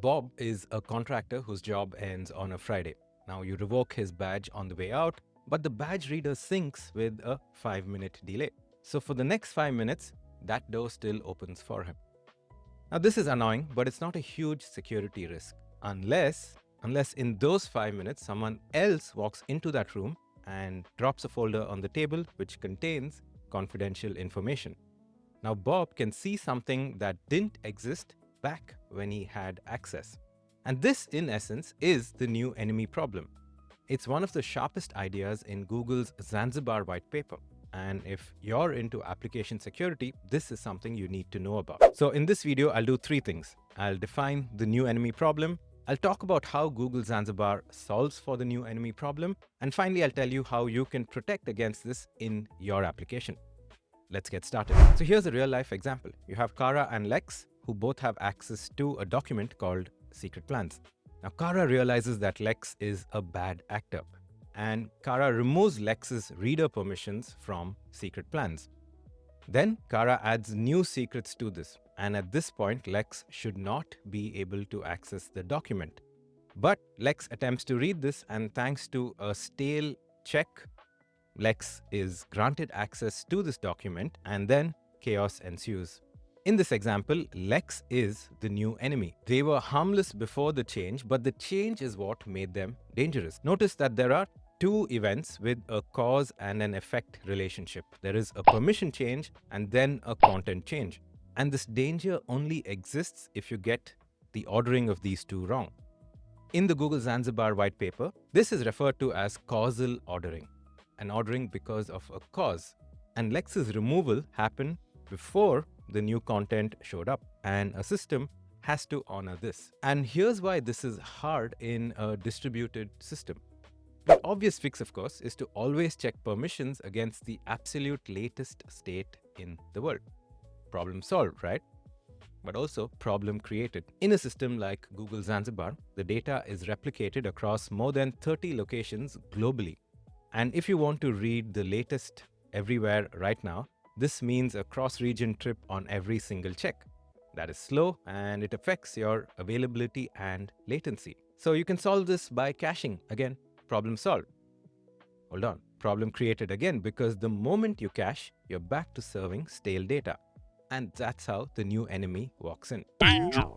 Bob is a contractor whose job ends on a Friday. Now, you revoke his badge on the way out, but the badge reader syncs with a 5-minute delay. So, for the next 5 minutes, that door still opens for him. Now, this is annoying, but it's not a huge security risk unless in those 5 minutes someone else walks into that room and drops a folder on the table which contains confidential information. Now, Bob can see something that didn't exist back when he had access. And this, in essence, is the new enemy problem. It's one of the sharpest ideas in Google's Zanzibar white paper. And if you're into application security, this is something you need to know about. So in this video, I'll do 3 things. I'll define the new enemy problem. I'll talk about how Google Zanzibar solves for the new enemy problem. And finally, I'll tell you how you can protect against this in your application. Let's get started. So here's a real life example. You have Kara and Lex, who both have access to a document called Secret Plans. Now, Kara realizes that Lex is a bad actor, and Kara removes Lex's reader permissions from Secret Plans. Then Kara adds new secrets to this, and at this point, Lex should not be able to access the document. But Lex attempts to read this, and thanks to a stale check, Lex is granted access to this document, and then chaos ensues. In this example, Lex is the new enemy. They were harmless before the change, but the change is what made them dangerous. Notice that there are 2 events with a cause and an effect relationship. There is a permission change and then a content change. And this danger only exists if you get the ordering of these 2 wrong. In the Google Zanzibar white paper, this is referred to as causal ordering, an ordering because of a cause. And Lex's removal happened before the new content showed up, and a system has to honor this. And here's why this is hard in a distributed system. The obvious fix, of course, is to always check permissions against the absolute latest state in the world. Problem solved, right? But also problem created. In a system like Google Zanzibar, the data is replicated across more than 30 locations globally. And if you want to read the latest everywhere right now, this means a cross-region trip on every single check. That is slow, and it affects your availability and latency. So you can solve this by caching. Again, problem solved. Hold on, problem created again, because the moment you cache, you're back to serving stale data. And that's how the new enemy walks in.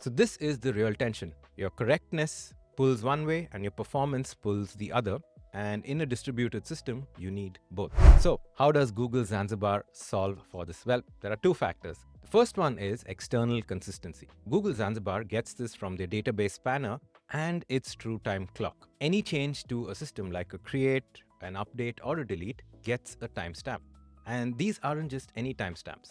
So this is the real tension. Your correctness pulls one way and your performance pulls the other. And in a distributed system, you need both. So how does Google Zanzibar solve for this? Well, there are 2 factors. The first one is external consistency. Google Zanzibar gets this from their database spanner and its true time clock. Any change to a system like a create, an update, or a delete gets a timestamp. And these aren't just any timestamps.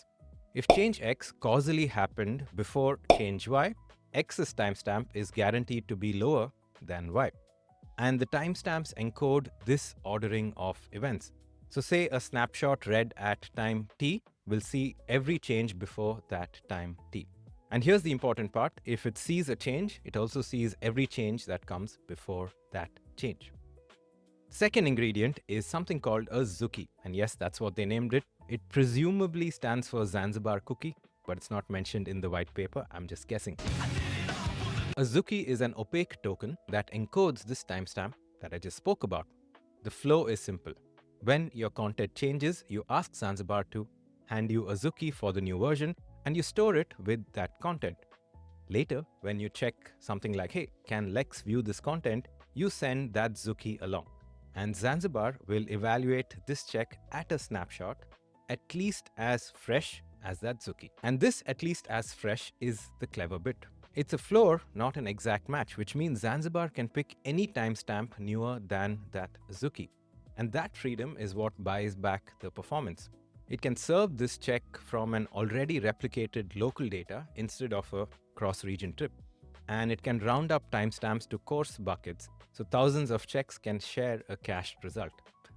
If change X causally happened before change Y, X's timestamp is guaranteed to be lower than Y. And the timestamps encode this ordering of events. So say a snapshot read at time t will see every change before that time t. And here's the important part. If it sees a change, it also sees every change that comes before that change. Second ingredient is something called a Zuki. And yes, that's what they named it. It presumably stands for Zanzibar cookie, but it's not mentioned in the white paper. I'm just guessing. A Zuki is an opaque token that encodes this timestamp that I just spoke about. The flow is simple. When your content changes, you ask Zanzibar to hand you a Zuki for the new version, and you store it with that content. Later, when you check something like, hey, can Lex view this content? You send that Zuki along. And Zanzibar will evaluate this check at a snapshot, at least as fresh as that Zuki. And this at least as fresh is the clever bit. It's a floor, not an exact match, which means Zanzibar can pick any timestamp newer than that Zuki. And that freedom is what buys back the performance. It can serve this check from an already replicated local data instead of a cross-region trip. And it can round up timestamps to coarse buckets, so thousands of checks can share a cached result.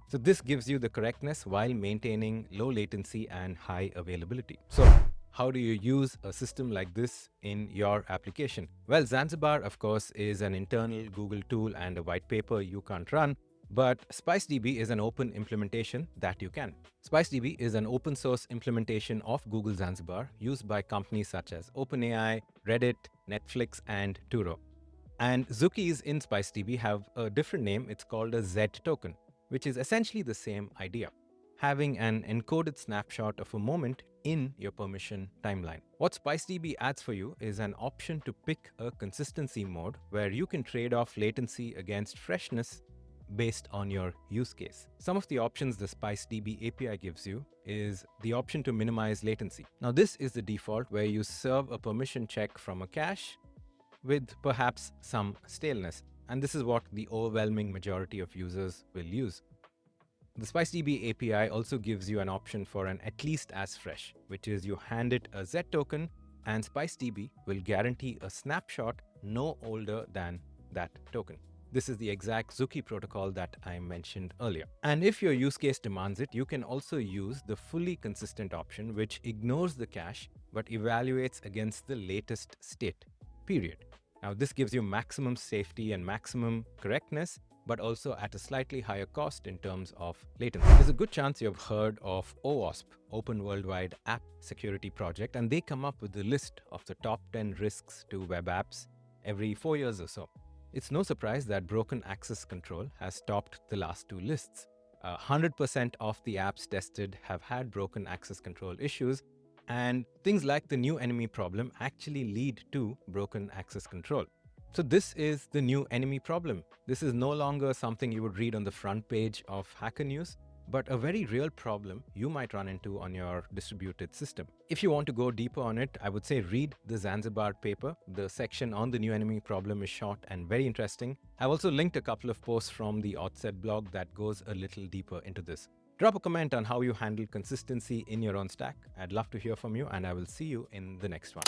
So this gives you the correctness while maintaining low latency and high availability. So how do you use a system like this in your application? Well, Zanzibar, of course, is an internal Google tool and a white paper you can't run, But SpiceDB is an open implementation that you can. SpiceDB is an open source implementation of Google Zanzibar used by companies such as OpenAI, Reddit, Netflix, and Turo. And Zookeys in SpiceDB have a different name. It's called a Z token, which is essentially the same idea, having an encoded snapshot of a moment in your permission timeline. What SpiceDB adds for you is an option to pick a consistency mode where you can trade off latency against freshness based on your use case. Some of the options the SpiceDB API gives you is the option to minimize latency. Now, this is the default where you serve a permission check from a cache with perhaps some staleness. And this is what the overwhelming majority of users will use. The SpiceDB API also gives you an option for an at least as fresh, which is you hand it a Z token and SpiceDB will guarantee a snapshot no older than that token. This is the exact Zookie protocol that I mentioned earlier. And if your use case demands it, you can also use the fully consistent option, which ignores the cache but evaluates against the latest state, period. Now, this gives you maximum safety and maximum correctness, but also at a slightly higher cost in terms of latency. There's a good chance you've heard of OWASP, Open Worldwide App Security Project, and they come up with a list of the top 10 risks to web apps every 4 years or so. It's no surprise that broken access control has topped the last two lists. 100% of the apps tested have had broken access control issues, and things like the new enemy problem actually lead to broken access control. So this is the new enemy problem. This is no longer something you would read on the front page of Hacker News, but a very real problem you might run into on your distributed system. If you want to go deeper on it, I would say read the Zanzibar paper. The section on the new enemy problem is short and very interesting. I've also linked a couple of posts from the Odset blog that goes a little deeper into this. Drop a comment on how you handle consistency in your own stack. I'd love to hear from you, and I will see you in the next one.